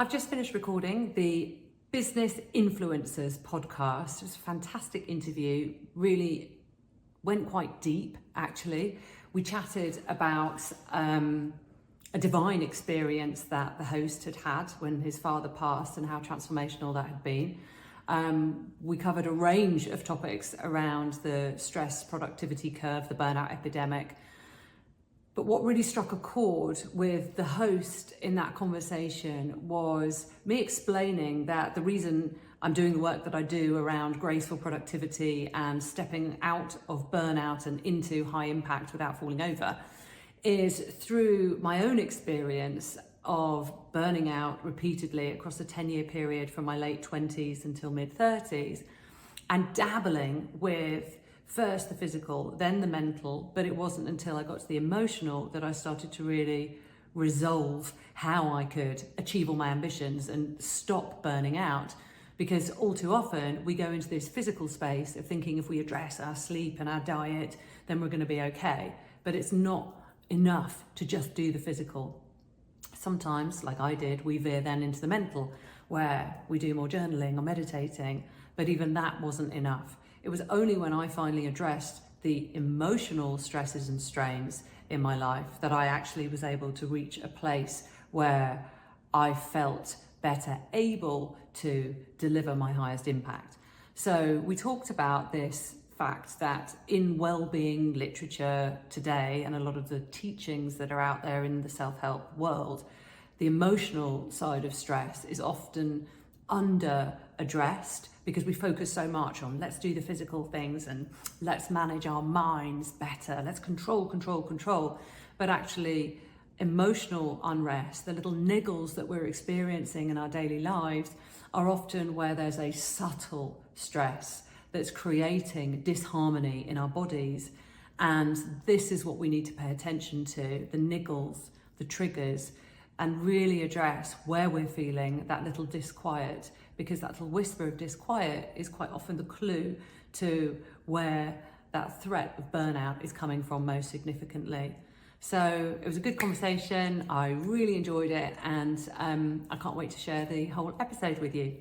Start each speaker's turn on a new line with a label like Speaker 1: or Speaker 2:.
Speaker 1: I've just finished recording the Business Influencers podcast. It was a fantastic interview, really went quite deep actually. We chatted about a divine experience that the host had had when his father passed and how transformational that had been. We covered a range of topics around the stress productivity curve, the burnout epidemic. But what really struck a chord with the host in that conversation was me explaining that the reason I'm doing the work that I do around graceful productivity and stepping out of burnout and into high impact without falling over is through my own experience of burning out repeatedly across a 10-year period from my late 20s until mid 30s and dabbling with first the physical, then the mental, but it wasn't until I got to the emotional that I started to really resolve how I could achieve all my ambitions and stop burning out. Because all too often we go into this physical space of thinking if we address our sleep and our diet, then we're going to be okay. But it's not enough to just do the physical. Sometimes, like I did, we veer then into the mental, where we do more journaling or meditating, but even that wasn't enough. It was only when I finally addressed the emotional stresses and strains in my life that I actually was able to reach a place where I felt better able to deliver my highest impact. So we talked about this fact that in well-being literature today and a lot of the teachings that are out there in the self-help world, the emotional side of stress is often under addressed because we focus so much on let's do the physical things and let's manage our minds better, let's control. But actually emotional unrest, the little niggles that we're experiencing in our daily lives are often where there's a subtle stress that's creating disharmony in our bodies. And this is what we need to pay attention to, the niggles, the triggers, and really address where we're feeling that little disquiet, because that little whisper of disquiet is quite often the clue to where that threat of burnout is coming from most significantly. So it was a good conversation. I really enjoyed it, and I can't wait to share the whole episode with you.